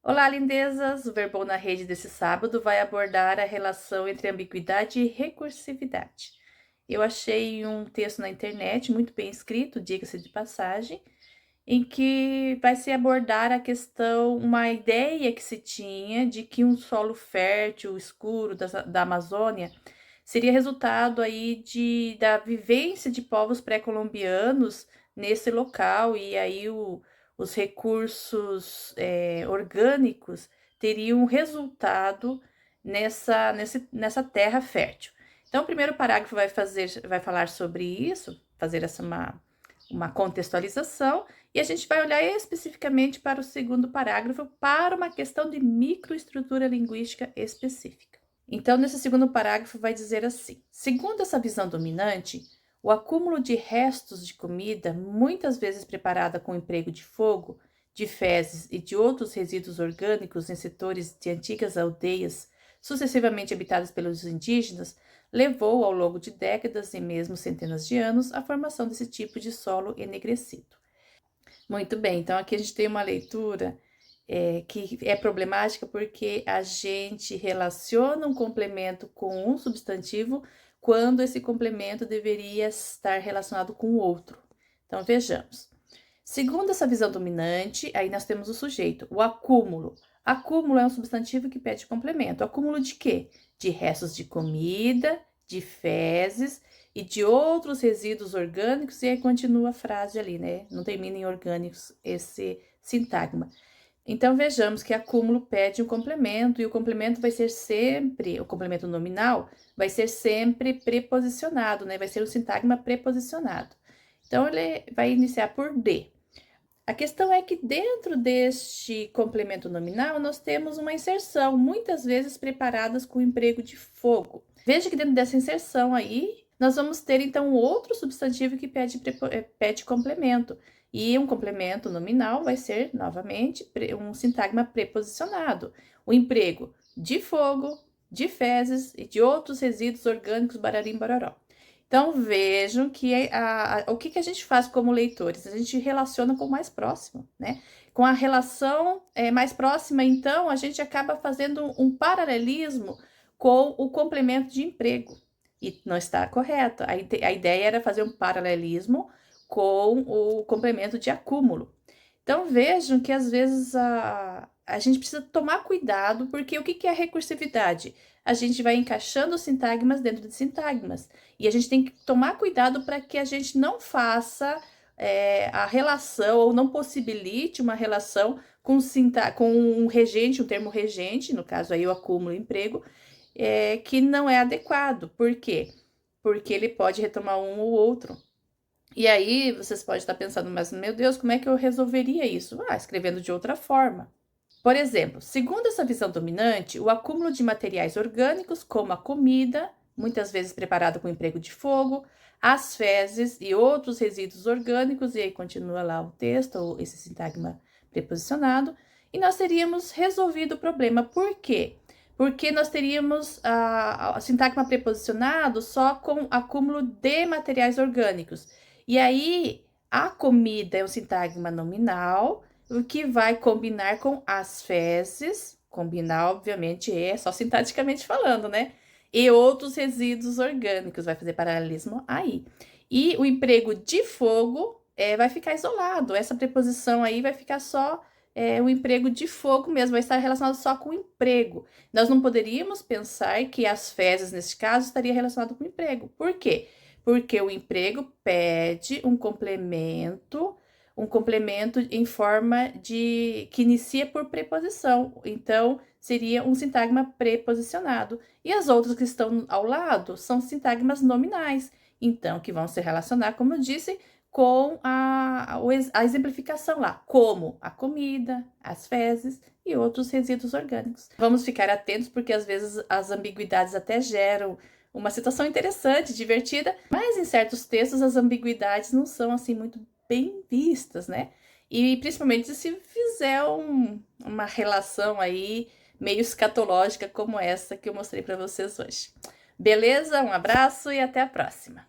Olá, lindezas! O Verbou na Rede desse sábado vai abordar a relação entre ambiguidade e recursividade. Eu achei um texto na internet, muito bem escrito, diga-se de passagem, em que vai se abordar a questão, uma ideia que se tinha de que um solo fértil, escuro da Amazônia seria resultado aí da vivência de povos pré-colombianos nesse local, e aí os recursos orgânicos teriam resultado nessa terra fértil. Então, o primeiro parágrafo vai falar sobre isso, fazer uma contextualização, e a gente vai olhar especificamente para o segundo parágrafo, para uma questão de microestrutura linguística específica. Então, nesse segundo parágrafo, vai dizer assim: segundo essa visão dominante, o acúmulo de restos de comida, muitas vezes preparada com o emprego de fogo, de fezes e de outros resíduos orgânicos em setores de antigas aldeias, sucessivamente habitadas pelos indígenas, levou ao longo de décadas e mesmo centenas de anos à formação desse tipo de solo enegrecido. Muito bem, então aqui a gente tem uma leitura que é problemática porque a gente relaciona um complemento com um substantivo quando esse complemento deveria estar relacionado com o outro. Então, vejamos. Segundo essa visão dominante, aí nós temos o sujeito, o acúmulo. Acúmulo é um substantivo que pede complemento. Acúmulo de quê? De restos de comida, de fezes e de outros resíduos orgânicos, e aí continua a frase ali, né? Não termina em orgânicos esse sintagma. Então, vejamos que acúmulo pede um complemento, e o complemento vai ser sempre, o complemento nominal, vai ser sempre preposicionado, né? Vai ser um sintagma preposicionado. Então, ele vai iniciar por de. A questão é que dentro deste complemento nominal, nós temos uma inserção, muitas vezes preparadas com o emprego de fogo. Veja que dentro dessa inserção aí, nós vamos ter então outro substantivo que pede complemento. E um complemento nominal vai ser, novamente, um sintagma preposicionado. O emprego de fogo, de fezes e de outros resíduos orgânicos, bararim, baroró. Então, vejam que o que a gente faz como leitores? A gente relaciona com o mais próximo, né? Com a relação mais próxima, então, a gente acaba fazendo um paralelismo com o complemento de emprego. E não está correto. A ideia era fazer um paralelismo com o complemento de acúmulo. Então, vejam que às vezes a gente precisa tomar cuidado, porque o que é recursividade? A gente vai encaixando os sintagmas dentro de sintagmas. E a gente tem que tomar cuidado para que a gente não faça a relação, ou não possibilite uma relação com um regente, um termo regente, no caso aí o acúmulo emprego, que não é adequado. Por quê? Porque ele pode retomar um ou outro. E aí vocês podem estar pensando, mas meu Deus, como é que eu resolveria isso? Escrevendo de outra forma. Por exemplo, segundo essa visão dominante, o acúmulo de materiais orgânicos, como a comida, muitas vezes preparada com emprego de fogo, as fezes e outros resíduos orgânicos, e aí continua lá o texto, ou esse sintagma preposicionado, e nós teríamos resolvido o problema. Por quê? Porque nós teríamos a sintagma preposicionado só com acúmulo de materiais orgânicos. E aí, a comida é um sintagma nominal, o que vai combinar com as fezes, combinar, obviamente, é só sintaticamente falando, né? E outros resíduos orgânicos, vai fazer paralelismo aí. E o emprego de fogo vai ficar isolado, essa preposição aí vai ficar só o emprego de fogo mesmo, vai estar relacionado só com o emprego. Nós não poderíamos pensar que as fezes, nesse caso, estaria relacionado com o emprego. Por quê? Porque o emprego pede um complemento em forma que inicia por preposição. Então, seria um sintagma preposicionado. E as outras que estão ao lado são sintagmas nominais. Então, que vão se relacionar, como eu disse, com a exemplificação lá, como a comida, as fezes e outros resíduos orgânicos. Vamos ficar atentos, porque às vezes as ambiguidades até geram uma situação interessante, divertida, mas em certos textos as ambiguidades não são assim muito bem vistas, né? E principalmente se fizer uma relação aí meio escatológica como essa que eu mostrei para vocês hoje. Beleza? Um abraço e até a próxima!